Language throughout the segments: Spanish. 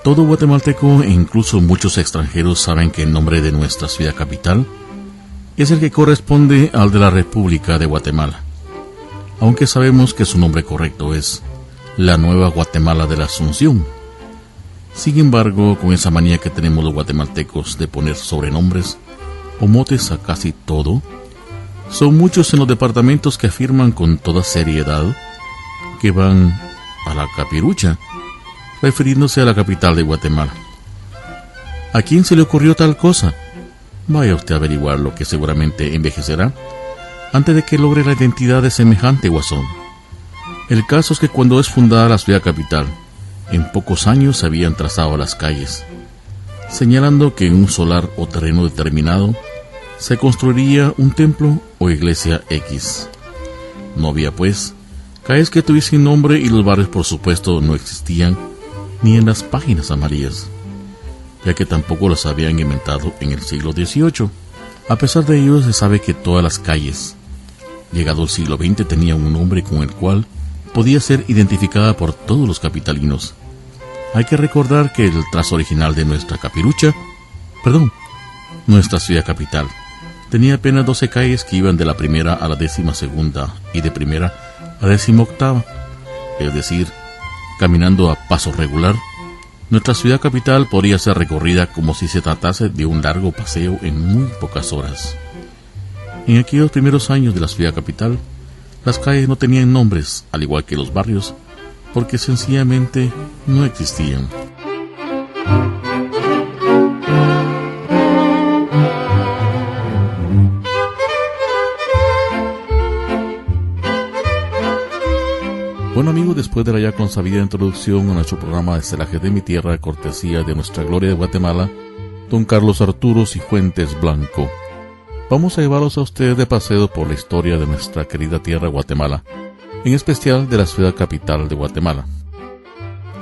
Todo guatemalteco e incluso muchos extranjeros saben que el nombre de nuestra ciudad capital es el que corresponde al de la República de Guatemala, aunque sabemos que su nombre correcto es la Nueva Guatemala de la Asunción. Sin embargo, con esa manía que tenemos los guatemaltecos de poner sobrenombres o motes a casi todo, son muchos en los departamentos que afirman con toda seriedad que van a la capirucha, refiriéndose a la capital de Guatemala. ¿A quién se le ocurrió tal cosa? Vaya usted a averiguar lo que seguramente envejecerá antes de que logre la identidad de semejante guasón. El caso es que cuando es fundada la ciudad capital, en pocos años se habían trazado las calles, señalando que en un solar o terreno determinado se construiría un templo o iglesia X. No había, pues, calles que tuviesen nombre y los barrios, por supuesto, no existían ni en las páginas amarillas, ya que tampoco las habían inventado en el siglo XVIII. A pesar de ello, se sabe que todas las calles, llegado el siglo XX, tenían un nombre con el cual podía ser identificada por todos los capitalinos. Hay que recordar que el trazo original de nuestra ciudad capital, tenía apenas 12 calles que iban de la primera a la 12ª y de primera a 18ª, es decir, caminando a paso regular. Nuestra ciudad capital podría ser recorrida como si se tratase de un largo paseo en muy pocas horas. En aquellos primeros años de la ciudad capital, las calles no tenían nombres, al igual que los barrios, porque sencillamente no existían. Bueno amigos, después de la ya consabida introducción a nuestro programa de Celajes de mi Tierra, cortesía de nuestra gloria de Guatemala, don Carlos Arturo Cifuentes Blanco, vamos a llevarlos a ustedes de paseo por la historia de nuestra querida tierra Guatemala, en especial de la ciudad capital de Guatemala.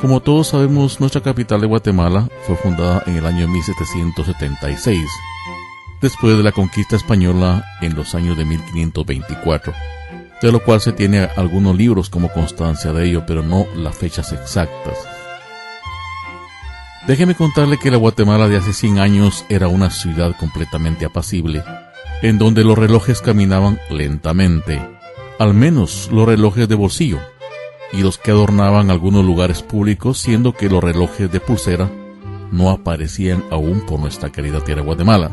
Como todos sabemos, nuestra capital de Guatemala fue fundada en el año 1776, después de la conquista española en los años de 1524, de lo cual se tiene algunos libros como constancia de ello, pero no las fechas exactas. Déjeme contarle que la Guatemala de hace 100 años era una ciudad completamente apacible, en donde los relojes caminaban lentamente, al menos los relojes de bolsillo, y los que adornaban algunos lugares públicos, siendo que los relojes de pulsera no aparecían aún por nuestra querida tierra Guatemala.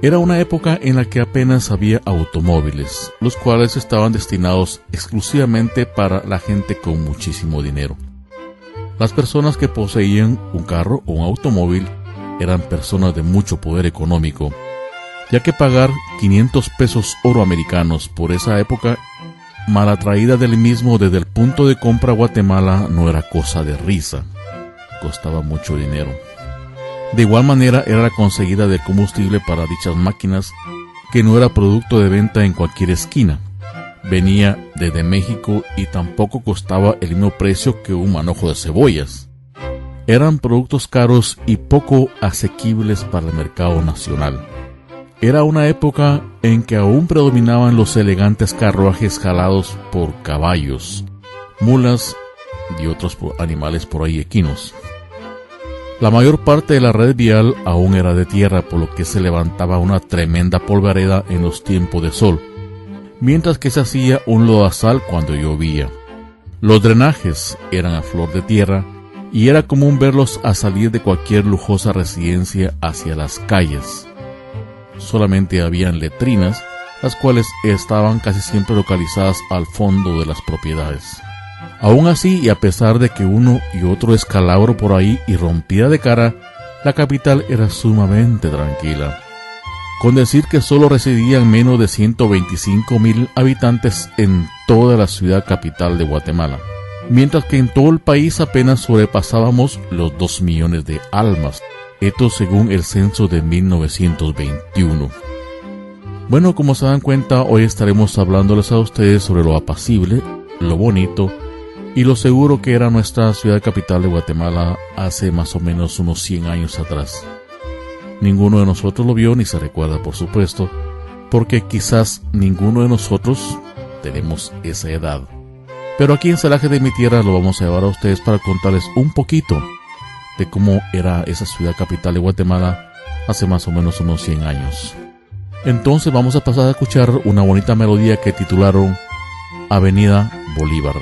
Era una época en la que apenas había automóviles, los cuales estaban destinados exclusivamente para la gente con muchísimo dinero. Las personas que poseían un carro o un automóvil eran personas de mucho poder económico, ya que pagar 500 pesos oro americanos por esa época, mal atraída del mismo desde el punto de compra a Guatemala, no era cosa de risa, costaba mucho dinero. De igual manera era la conseguida de combustible para dichas máquinas, que no era producto de venta en cualquier esquina. Venía desde México y tampoco costaba el mismo precio que un manojo de cebollas. Eran productos caros y poco asequibles para el mercado nacional. Era una época en que aún predominaban los elegantes carruajes jalados por caballos, mulas y otros animales por ahí equinos. La mayor parte de la red vial aún era de tierra, por lo que se levantaba una tremenda polvareda en los tiempos de sol, mientras que se hacía un lodazal cuando llovía. Los drenajes eran a flor de tierra y era común verlos a salir de cualquier lujosa residencia hacia las calles. Solamente habían letrinas, las cuales estaban casi siempre localizadas al fondo de las propiedades. Aún así, y a pesar de que uno y otro escalabro por ahí irrumpía de cara, la capital era sumamente tranquila. Con decir que solo residían menos de 125,000 habitantes en toda la ciudad capital de Guatemala, mientras que en todo el país apenas sobrepasábamos los 2 millones de almas, esto según el censo de 1921. Bueno, como se dan cuenta, hoy estaremos hablándoles a ustedes sobre lo apacible, lo bonito y lo seguro que era nuestra ciudad capital de Guatemala hace más o menos unos 100 años atrás. Ninguno de nosotros lo vio ni se recuerda, por supuesto, porque quizás ninguno de nosotros tenemos esa edad. Pero aquí en Celaje de mi Tierra lo vamos a llevar a ustedes para contarles un poquito de cómo era esa ciudad capital de Guatemala hace más o menos unos 100 años. Entonces vamos a pasar a escuchar una bonita melodía que titularon Avenida Bolívar.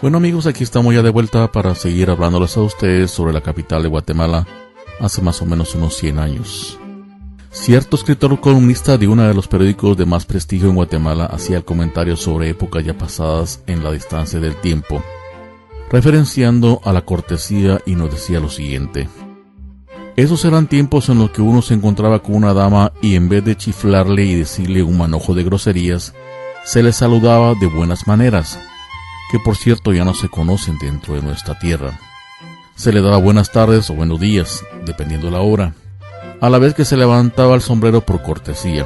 Bueno amigos, aquí estamos ya de vuelta para seguir hablándoles a ustedes sobre la capital de Guatemala hace más o menos unos 100 años. Cierto escritor columnista de uno de los periódicos de más prestigio en Guatemala hacía el comentario sobre épocas ya pasadas en la distancia del tiempo, referenciando a la cortesía, y nos decía lo siguiente: esos eran tiempos en los que uno se encontraba con una dama y en vez de chiflarle y decirle un manojo de groserías, se le saludaba de buenas maneras, que por cierto ya no se conocen dentro de nuestra tierra. Se le daba buenas tardes o buenos días, dependiendo la hora, a la vez que se levantaba el sombrero por cortesía.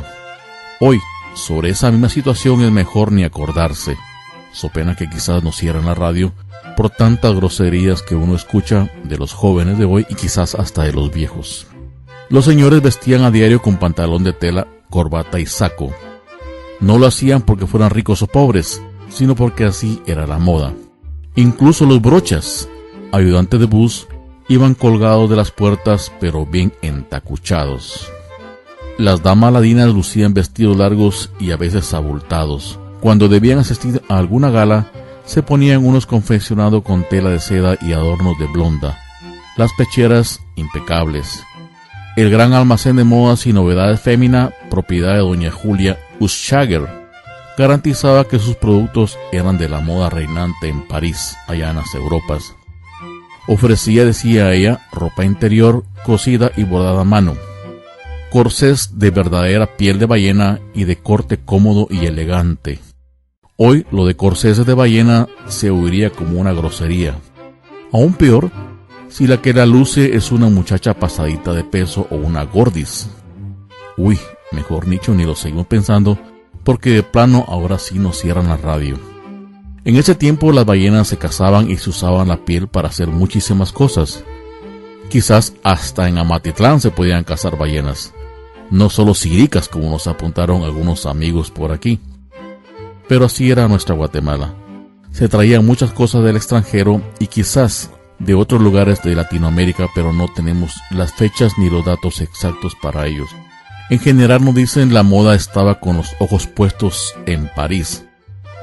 Hoy, sobre esa misma situación es mejor ni acordarse, so pena que quizás nos cierren la radio por tantas groserías que uno escucha de los jóvenes de hoy y quizás hasta de los viejos. Los señores vestían a diario con pantalón de tela, corbata y saco. No lo hacían porque fueran ricos o pobres, sino porque así era la moda. Incluso los brochas, ayudantes de bus, iban colgados de las puertas pero bien entacuchados. Las damas ladinas lucían vestidos largos y a veces abultados. Cuando debían asistir a alguna gala, se ponían unos confeccionados con tela de seda y adornos de blonda. Las pecheras impecables. El gran almacén de modas y novedades fémina, propiedad de doña Julia Uschager, garantizaba que sus productos eran de la moda reinante en París, allá en las Europas. Ofrecía, decía ella, ropa interior cosida y bordada a mano, corsés de verdadera piel de ballena y de corte cómodo y elegante. Hoy lo de corsés de ballena se oiría como una grosería. Aún peor, si la que la luce es una muchacha pasadita de peso o una gordis. Uy, mejor nicho ni lo seguimos pensando, porque de plano ahora sí nos cierran la radio. En ese tiempo las ballenas se cazaban y se usaban la piel para hacer muchísimas cosas. Quizás hasta en Amatitlán se podían cazar ballenas, no solo siricas como nos apuntaron algunos amigos por aquí. Pero así era nuestra Guatemala. Se traían muchas cosas del extranjero y quizás de otros lugares de Latinoamérica, pero no tenemos las fechas ni los datos exactos para ellos. En general nos dicen la moda estaba con los ojos puestos en París,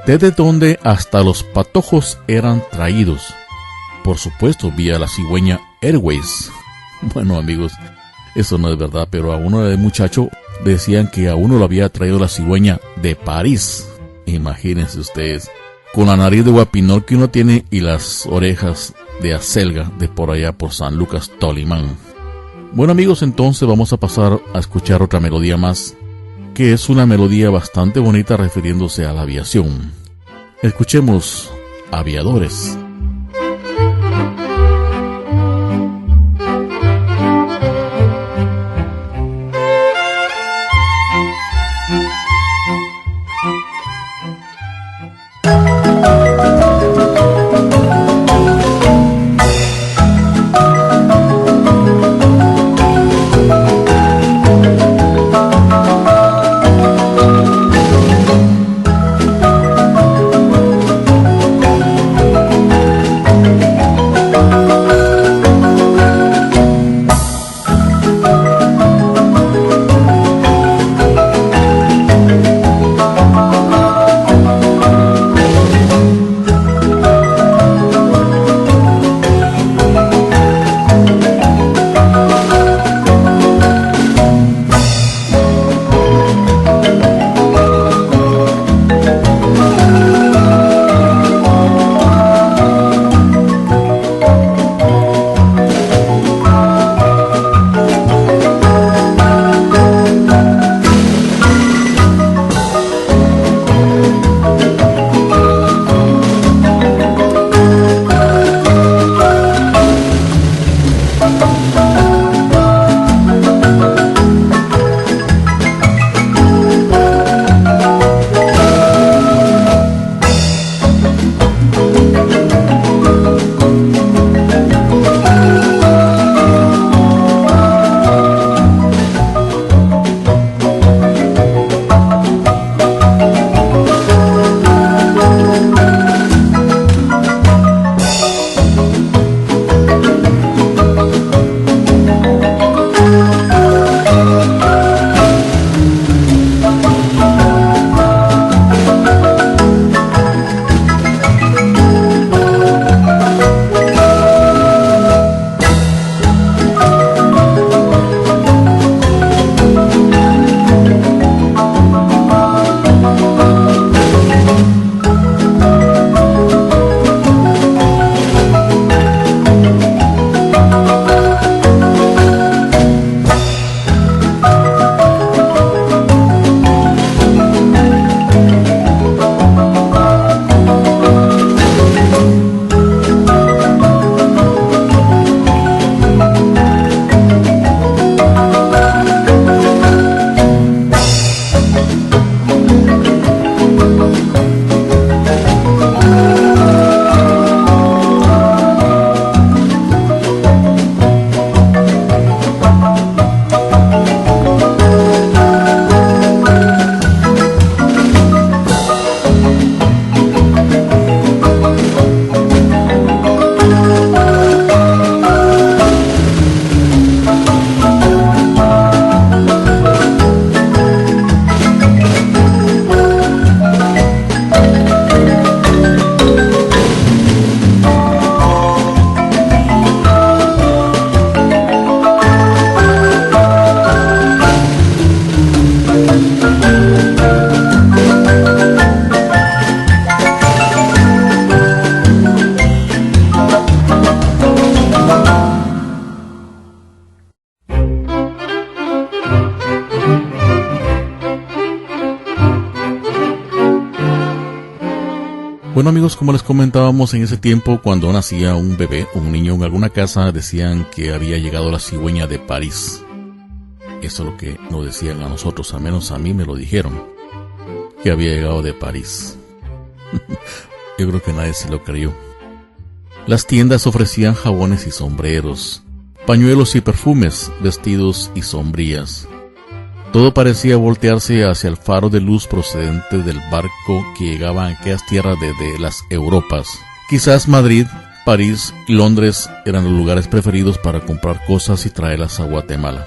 desde donde hasta los patojos eran traídos, por supuesto vía la cigüeña Airways. Bueno amigos, eso no es verdad, pero a uno de muchacho decían que a uno lo había traído la cigüeña de París. Imagínense ustedes, con la nariz de guapinol que uno tiene y las orejas de acelga de por allá por San Lucas Tolimán. Bueno amigos, entonces vamos a pasar a escuchar otra melodía más, que es una melodía bastante bonita refiriéndose a la aviación. Escuchemos Aviadores. Bueno amigos, como les comentábamos, en ese tiempo cuando nacía un bebé o un niño en alguna casa decían que había llegado la cigüeña de París. Eso es lo que nos decían a nosotros, al menos a mí me lo dijeron, que había llegado de París. Yo creo que nadie se lo creyó. Las tiendas ofrecían jabones y sombreros, pañuelos y perfumes, vestidos y sombrillas. Todo parecía voltearse hacia el faro de luz procedente del barco que llegaba a aquellas tierras desde las Europas. Quizás Madrid, París y Londres eran los lugares preferidos para comprar cosas y traerlas a Guatemala.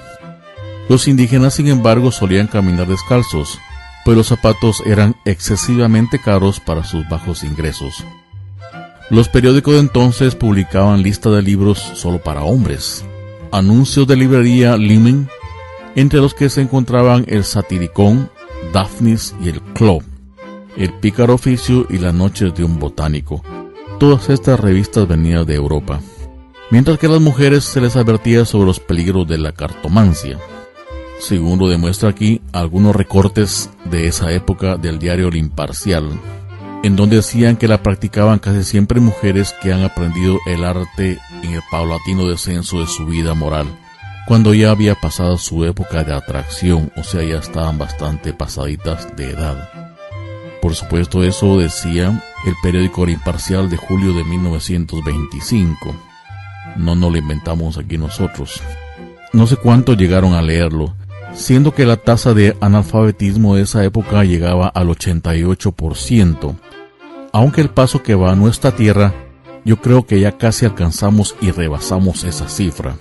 Los indígenas, sin embargo, solían caminar descalzos, pues los zapatos eran excesivamente caros para sus bajos ingresos. Los periódicos de entonces publicaban listas de libros solo para hombres, anuncios de librería Limen, entre los que se encontraban el Satiricón, Daphnis y el Club, el Pícaro Oficio y las Noches de un Botánico. Todas estas revistas venían de Europa, mientras que a las mujeres se les advertía sobre los peligros de la cartomancia. Según lo demuestra aquí algunos recortes de esa época del diario El Imparcial, en donde decían que la practicaban casi siempre mujeres que han aprendido el arte en el paulatino descenso de su vida moral, cuando ya había pasado su época de atracción, o sea, ya estaban bastante pasaditas de edad. Por supuesto, eso decía el periódico El Imparcial de julio de 1925. No nos lo inventamos aquí nosotros. No sé cuántos llegaron a leerlo, siendo que la tasa de analfabetismo de esa época llegaba al 88%. Aunque el paso que va a nuestra tierra, yo creo que ya casi alcanzamos y rebasamos esa cifra.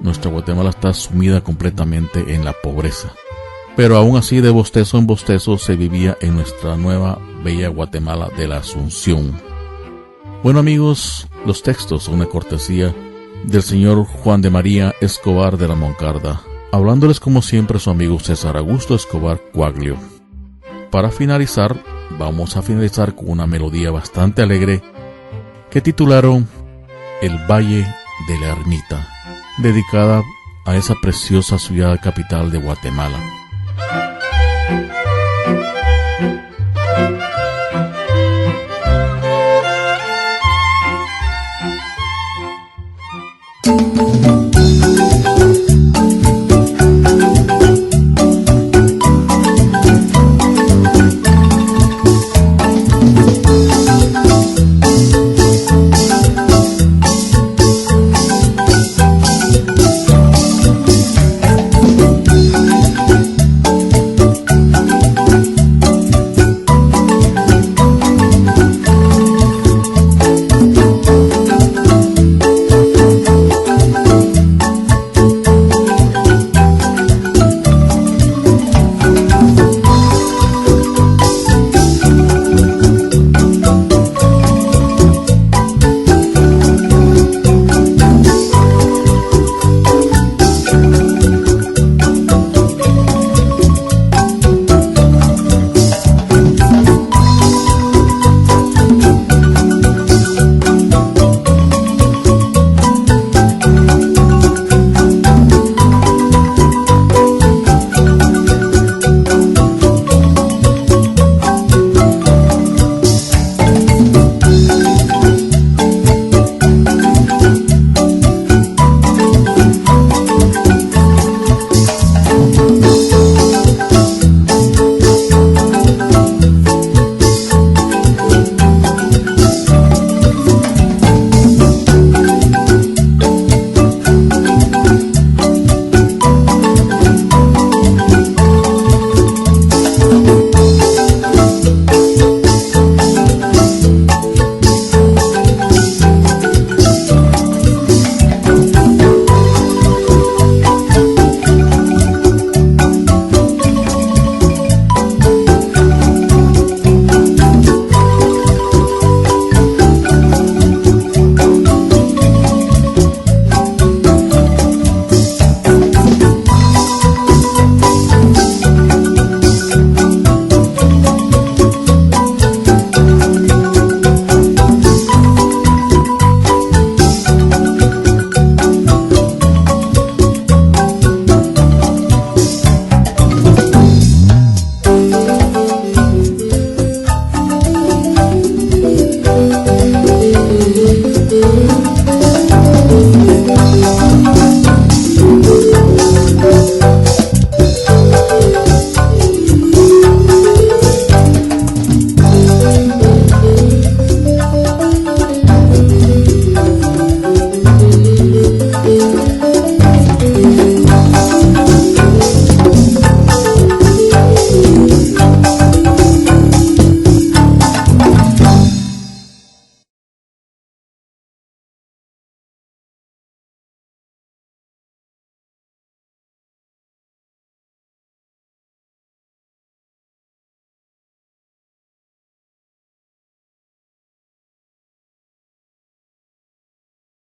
Nuestra Guatemala está sumida completamente en la pobreza. Pero aún así, de bostezo en bostezo, se vivía en nuestra nueva bella Guatemala de la Asunción. Bueno amigos, los textos son una cortesía del señor Juan de María Escobar de la Moncarda, hablándoles como siempre su amigo César Augusto Escobar Cuaglio. Para finalizar, vamos a finalizar con una melodía bastante alegre que titularon El Valle de la Ermita, dedicada a esa preciosa ciudad capital de Guatemala.